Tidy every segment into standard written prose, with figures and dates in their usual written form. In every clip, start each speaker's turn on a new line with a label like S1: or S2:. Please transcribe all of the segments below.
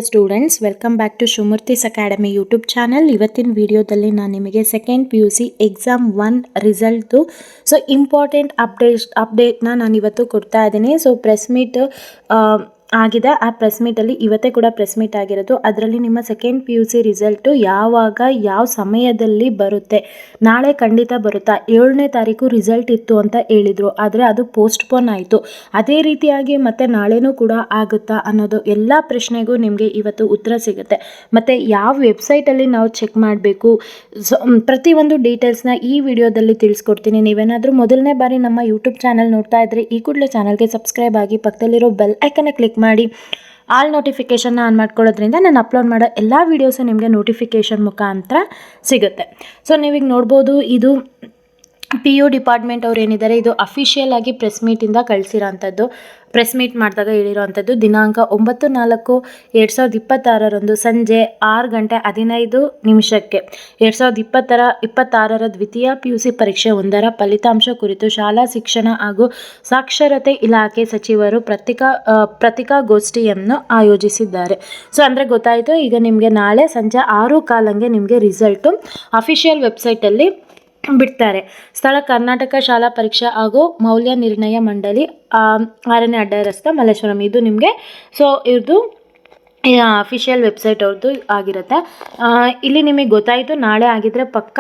S1: Students, welcome back to Shivamurthy's academy YouTube channel. ಇವತ್ತಿನ ವಿಡಿಯೋದಲ್ಲಿ ನಾನು ನಿಮಗೆ ಸೆಕೆಂಡ್ PUC ಎಕ್ಸಾಮ್ 1 ರಿಸಲ್ಟ್ದು ಇಂಪಾರ್ಟೆಂಟ್ ಅಪ್ಡೇಟ್ನ ನಾನು ಇವತ್ತು ಕೊಡ್ತಾ ಇದ್ದೀನಿ. ಪ್ರೆಸ್ ಮೀಟ್ ಆಗಿದೆ. ಆ ಪ್ರೆಸ್ ಮೀಟಲ್ಲಿ ಇವತ್ತೇ ಕೂಡ ಪ್ರೆಸ್ ಮೀಟ್ ಆಗಿರೋದು. ಅದರಲ್ಲಿ ನಿಮ್ಮ ಸೆಕೆಂಡ್ PUC ರಿಸಲ್ಟು ಯಾವಾಗ ಯಾವ ಸಮಯದಲ್ಲಿ ಬರುತ್ತೆ, ನಾಳೆ ಖಂಡಿತ ಬರುತ್ತಾ, 7ನೇ ತಾರೀಕು ರಿಸಲ್ಟ್ ಇತ್ತು ಅಂತ ಹೇಳಿದರು, ಆದರೆ ಅದು ಪೋಸ್ಟ್ಪೋನ್ ಆಯಿತು. ಅದೇ ರೀತಿಯಾಗಿ ಮತ್ತೆ ನಾಳೆನೂ ಕೂಡ ಆಗುತ್ತಾ ಅನ್ನೋದು ಎಲ್ಲ ಪ್ರಶ್ನೆಗೂ ನಿಮಗೆ ಇವತ್ತು ಉತ್ತರ ಸಿಗುತ್ತೆ. ಮತ್ತು ಯಾವ ವೆಬ್ಸೈಟಲ್ಲಿ ನಾವು ಚೆಕ್ ಮಾಡಬೇಕು, ಪ್ರತಿಯೊಂದು ಡೀಟೇಲ್ಸ್ನ ಈ ವಿಡಿಯೋದಲ್ಲಿ ತಿಳಿಸ್ಕೊಡ್ತೀನಿ. ನೀವೇನಾದರೂ ಮೊದಲನೇ ಬಾರಿ ನಮ್ಮ ಯೂಟ್ಯೂಬ್ ಚಾನಲ್ ನೋಡ್ತಾ ಇದ್ದರೆ ಈ ಕೂಡಲೇ ಚಾನಲ್ಗೆ ಸಬ್ಸ್ಕ್ರೈಬ್ ಆಗಿ ಪಕ್ಕದಲ್ಲಿರೋ ಬೆಲ್ ಐಕನ್ನ ಕ್ಲಿಕ್ ಮಾಡಿ ಆಲ್ ನೋಟಿಫಿಕೇಷನ್ನ ಆನ್ ಮಾಡ್ಕೊಳ್ಳೋದ್ರಿಂದ ನಾನು ಅಪ್ಲೋಡ್ ಮಾಡೋ ಎಲ್ಲ ವೀಡಿಯೋಸು ನಿಮಗೆ ನೋಟಿಫಿಕೇಷನ್ ಮುಖಾಂತರ ಸಿಗುತ್ತೆ. ನೀವೀಗ ನೋಡ್ಬೋದು, ಇದು PU ಡಿಪಾರ್ಟ್ಮೆಂಟ್ ಅವ್ರು ಏನಿದ್ದಾರೆ, ಇದು ಅಫಿಷಿಯಲ್ ಆಗಿ ಪ್ರೆಸ್ ಮೀಟಿಂದ ಕಳಿಸಿರೋ ಅಂಥದ್ದು. ಪ್ರೆಸ್ ಮೀಟ್ ಮಾಡಿದಾಗ ಹೇಳಿರೋ ಅಂಥದ್ದು ದಿನಾಂಕ 9/4/2026 ಸಂಜೆ 6:15 2026 ದ್ವಿತೀಯ PUC ಪರೀಕ್ಷೆ 1ರ ಫಲಿತಾಂಶ ಕುರಿತು ಶಾಲಾ ಶಿಕ್ಷಣ ಹಾಗೂ ಸಾಕ್ಷರತೆ ಇಲಾಖೆ ಸಚಿವರು ಪತ್ರಿಕಾಗೋಷ್ಠಿಯನ್ನು ಆಯೋಜಿಸಿದ್ದಾರೆ. ಅಂದರೆ ಗೊತ್ತಾಯಿತು, ಈಗ ನಿಮಗೆ ನಾಳೆ ಸಂಜೆ 6:15 ನಿಮಗೆ ರಿಸಲ್ಟು ಅಫಿಷಿಯಲ್ ವೆಬ್ಸೈಟಲ್ಲಿ ಬಿಡ್ತಾರೆ. ಸ್ಥಳ ಕರ್ನಾಟಕ ಶಾಲಾ ಪರೀಕ್ಷಾ ಹಾಗೂ ಮೌಲ್ಯ ನಿರ್ಣಯ ಮಂಡಳಿ, 6ನೇ ಅಡ್ಡ ರಸ್ತೆ, ಮಲ್ಲೇಶ್ವರಂ. ಇದು ನಿಮಗೆ ಇವ್ರದ್ದು ಅಫಿಷಿಯಲ್ ವೆಬ್ಸೈಟ್ ಅವ್ರದ್ದು ಆಗಿರುತ್ತೆ. ಇಲ್ಲಿ ನಿಮಗೆ ಗೊತ್ತಾಯಿತು, ನಾಳೆ ಆಗಿದ್ದರೆ ಪಕ್ಕ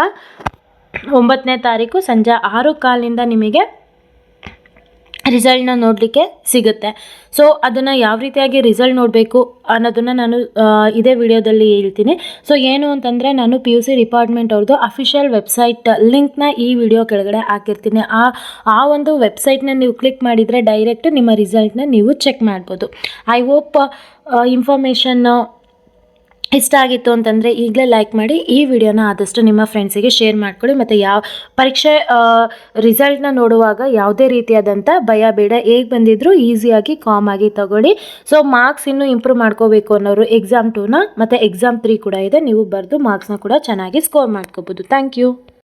S1: 9ನೇ ತಾರೀಕು ಸಂಜೆ 6:15 ನಿಮಗೆ ರಿಸಲ್ಟ್ನ ನೋಡಲಿಕ್ಕೆ ಸಿಗುತ್ತೆ. ಅದನ್ನು ಯಾವ ರೀತಿಯಾಗಿ ರಿಸಲ್ಟ್ ನೋಡಬೇಕು ಅನ್ನೋದನ್ನು ನಾನು ಇದೇ ವಿಡಿಯೋದಲ್ಲಿ ಹೇಳ್ತೀನಿ. ಏನು ಅಂತಂದರೆ, ನಾನು PUC ಡಿಪಾರ್ಟ್ಮೆಂಟ್ ಅವ್ರದ್ದು ಅಫಿಷಿಯಲ್ ವೆಬ್ಸೈಟ್ ಲಿಂಕ್ನ ಈ ವಿಡಿಯೋ ಕೆಳಗಡೆ ಹಾಕಿರ್ತೀನಿ. ಆ ಒಂದು ವೆಬ್ಸೈಟ್ನ ನೀವು ಕ್ಲಿಕ್ ಮಾಡಿದರೆ ಡೈರೆಕ್ಟ್ ನಿಮ್ಮ ರಿಸಲ್ಟ್ನ ನೀವು ಚೆಕ್ ಮಾಡ್ಬೋದು. ಐ ಹೋಪ್ ಇನ್ಫಾರ್ಮೇಷನ್ ಇಷ್ಟ ಆಗಿತ್ತು ಅಂತಂದರೆ ಈಗಲೇ ಲೈಕ್ ಮಾಡಿ, ಈ ವಿಡಿಯೋನ ಆದಷ್ಟು ನಿಮ್ಮ ಫ್ರೆಂಡ್ಸಿಗೆ ಶೇರ್ ಮಾಡ್ಕೊಳ್ಳಿ. ಮತ್ತು ಯಾವ ಪರೀಕ್ಷೆ ರಿಸಲ್ಟ್ನ ನೋಡುವಾಗ ಯಾವುದೇ ರೀತಿಯಾದಂಥ ಭಯ ಬೇಡ, ಹೇಗೆ ಬಂದಿದ್ದರೂ ಈಸಿಯಾಗಿ ಕಾಮ್ ಆಗಿ ತಗೊಳ್ಳಿ. ಮಾರ್ಕ್ಸ್ ಇನ್ನೂ ಇಂಪ್ರೂವ್ ಮಾಡ್ಕೋಬೇಕು ಅನ್ನೋರು ಎಕ್ಸಾಮ್ 2ನ ಮತ್ತು ಎಕ್ಸಾಮ್ 3 ಕೂಡ ಇದೆ, ನೀವು ಬರೆದು ಮಾರ್ಕ್ಸ್ನ ಕೂಡ ಚೆನ್ನಾಗಿ ಸ್ಕೋರ್ ಮಾಡ್ಕೋಬೋದು. Thank you.